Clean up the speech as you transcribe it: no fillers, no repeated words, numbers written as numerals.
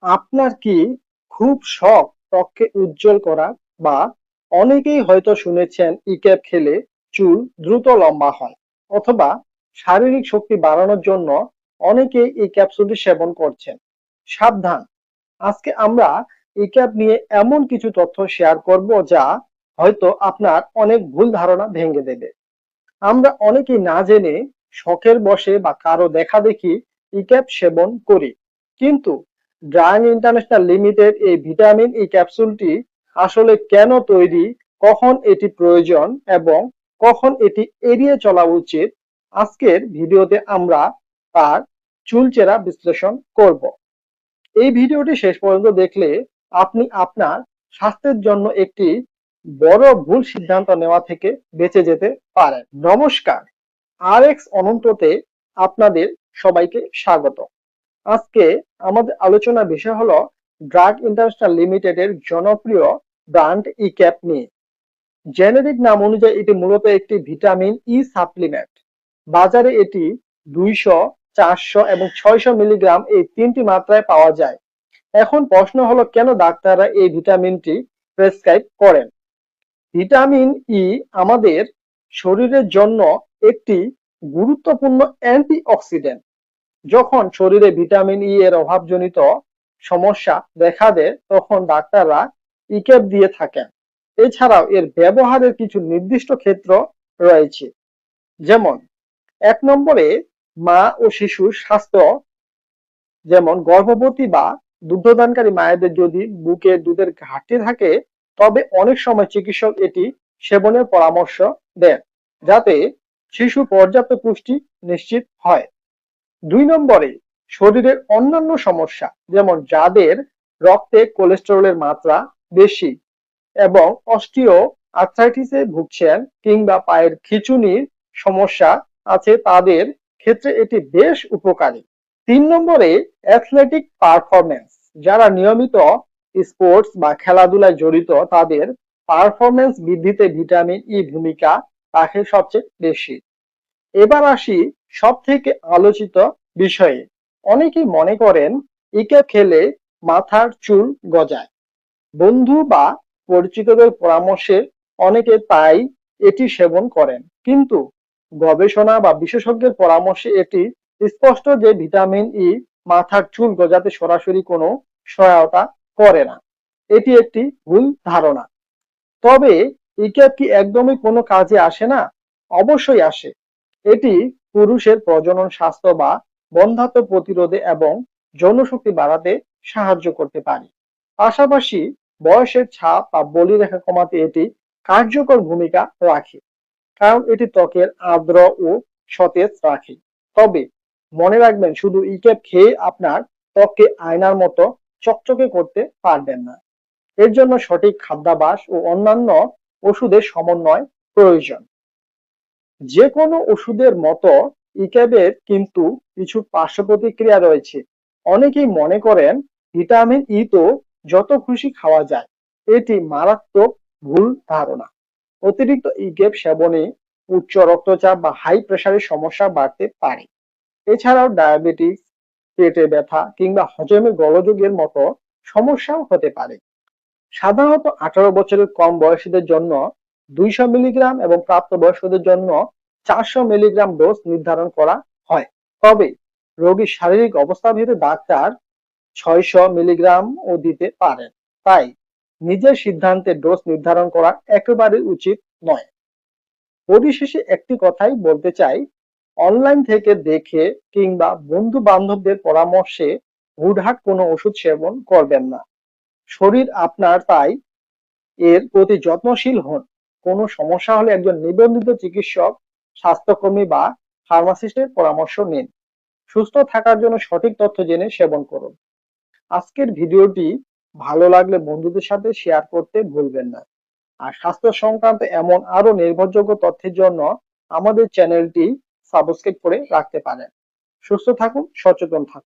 আপনার কি খুব শখ ত্বককে উজ্জ্বল করার? বা অনেকেই হয়তো শুনেছেন ইক্যাপ খেলে চুল দ্রুত লম্বা হয়, অথবা শারীরিক শক্তি বাড়ানোর জন্য অনেকেই এই ক্যাপসুলটি সেবন করছেন। সাবধান, আজকে আমরা ইক্যাপ নিয়ে এমন কিছু তথ্য শেয়ার করব যা হয়তো আপনার অনেক ভুল ধারণা ভেঙে দেবে। আমরা অনেকেই না জেনে শখের বশে বা কারো দেখাদেখি ইক্যাপ সেবন করি, কিন্তু ড্রায়াং ইন্টারন্যাশনাল লিমিটেড এই ভিটামিন ই ক্যাপসুলটি আসলে কেন তৈরি, কখন এটি প্রয়োজন এবং কখন এটি এড়িয়ে চলা উচিত, আজকের ভিডিওতে আমরা তার চুলচেরা বিশ্লেষণ করব। এই ভিডিওটি শেষ পর্যন্ত দেখলে আপনি আপনার স্বাস্থ্যের জন্য একটি বড় ভুল সিদ্ধান্ত নেওয়া থেকে বেঁচে যেতে পারেন। নমস্কার, RX অনন্ততে আপনাদের সবাইকে স্বাগত। আজকে আমাদের আলোচনার বিষয় হলো ড্রাগ ইন্টারন্যাশনাল লিমিটেডের জনপ্রিয় ব্র্যান্ড ইক্যাপ নিয়ে। জেনেরিক নাম অনুযায়ী এটি মূলত একটি ভিটামিন ই সাপ্লিমেন্ট। বাজারে এটি 200, 400 এবং 600 মিলিগ্রাম এই তিনটি মাত্রায় পাওয়া যায়। এখন প্রশ্ন হলো, কেন ডাক্তাররা এই ভিটামিনটি প্রেসক্রাইব করেন? ভিটামিন ই আমাদের শরীরের জন্য একটি গুরুত্বপূর্ণ অ্যান্টিঅক্সিডেন্ট। যখন শরীরে ভিটামিন ই এর অভাবজনিত সমস্যা দেখা দেয়, তখন ডাক্তাররা ইক্যাপ দিয়ে থাকেন। এছাড়াও এর ব্যবহারের কিছু নির্দিষ্ট ক্ষেত্র রয়েছে, যেমন 1 নম্বরে মা ও শিশুর স্বাস্থ্য, যেমন গর্ভবতী বা দুগ্ধদানকারী মায়েদের যদি বুকে দুধের ঘাটতি থাকে, তবে অনেক সময় চিকিৎসক এটি সেবনের পরামর্শ দেন, যাতে শিশু পর্যাপ্ত পুষ্টি নিশ্চিত হয়। 2 নম্বরে শরীরের অন্যান্য সমস্যা, যেমন যাদের রক্তে কোলেস্টেরলের মাত্রা বেশি এবং অস্টিও আর্থ্রাইটিসে ভুগছেন কিংবা পায়ের খিঁচুনির সমস্যা আছে, তাদের ক্ষেত্রে এটি বেশ উপকারী। 3 নম্বরে অ্যাথলেটিক পারফরমেন্স, যারা নিয়মিত স্পোর্টস বা খেলাধুলায় জড়িত, তাদের পারফরমেন্স বৃদ্ধিতে ভিটামিন ই ভূমিকা রাখে সবচেয়ে বেশি। এবার আসি সব থেকে আলোচিত বিষয়ে। অনেকেই মনে করেন ইক্যাপ খেলে মাথার চুল গজায়। বন্ধু বা পরিচিতদের পরামর্শে অনেকে তাই এটি সেবন করেন, কিন্তু গবেষণা বা বিশেষজ্ঞের পরামর্শে এটি স্পষ্ট যে ভিটামিন ই মাথার চুল গজাতে সরাসরি কোনো সহায়তা করে না। এটি একটি ভুল ধারণা। তবে ইক্যাপ কি একদমই কোনো কাজে আসে না? অবশ্যই আসে। এটি পুরুষের প্রজনন স্বাস্থ্য বা বন্ধ্যাত্ব প্রতিরোধে এবং যৌনশক্তি বাড়াতে সাহায্য করতে পারে। পাশাপাশি বয়সের ছাপ বা বলিরেখা কমাতে এটি কার্যকর ভূমিকা রাখে, কারণ এটি ত্বকের আর্দ্র ও সতেজ রাখে। তবে মনে রাখবেন, শুধু ইক্যাপ খেয়ে আপনার ত্বককে আয়নার মতো চকচকে করতে পারবেন না। এর জন্য সঠিক খাদ্যাভ্যাস ও অন্যান্য ওষুধের সমন্বয় প্রয়োজন। যে কোনো ওষুধের মতো ইক্যাবের কিন্তু কিছু পার্শ্ব প্রতিক্রিয়া রয়েছে। অনেকেই মনে করেন ভিটামিন ই তো যত খুশি খাওয়া যায়। এটি মারাত্মক ভুল ধারণা। অতিরিক্ত ইক্যাব সেবনে উচ্চ রক্তচাপ বা হাই প্রেশারের সমস্যা বাড়তে পারে। এছাড়াও ডায়াবেটিস, পেটে ব্যথা কিংবা হজমে গোলযোগের মতো সমস্যাও হতে পারে। সাধারণত 18 বছরের কম বয়সীদের জন্য 200 মিলিগ্রাম এবং প্রাপ্তবয়স্কদের জন্য 400 মিলিগ্রাম ডোজ নির্ধারণ করা হয়। তবে রোগীর শারীরিক অবস্থা ভেদে ডাক্তার 600 মিলিগ্রাম ও দিতে পারেন। তাই নিজের সিদ্ধান্তে ডোজ নির্ধারণ করা একেবারে উচিত নয়। পরিশেষে একটি কথাই বলতে চাই, অনলাইন থেকে দেখে কিংবা বন্ধু বান্ধবদের পরামর্শে হুটহাট কোনো ওষুধ সেবন করবেন না। শরীর আপনার, তাই এর প্রতি যত্নশীল হন। কোনো সমস্যা হলে একজন নিবন্ধিত চিকিৎসক, স্বাস্থ্যকর্মী বা ফার্মাসিস্টের পরামর্শ নিন। সুস্থ থাকার জন্য সঠিক তথ্য জেনে সেবন করুন। আজকের ভিডিওটি ভালো লাগলে বন্ধুদের সাথে শেয়ার করতে ভুলবেন না। আর স্বাস্থ্য সংক্রান্ত এমন আরো নির্ভরযোগ্য তথ্যের জন্য আমাদের চ্যানেলটি সাবস্ক্রাইব করে রাখতে পারেন। সুস্থ থাকুন, সচেতন থাকুন।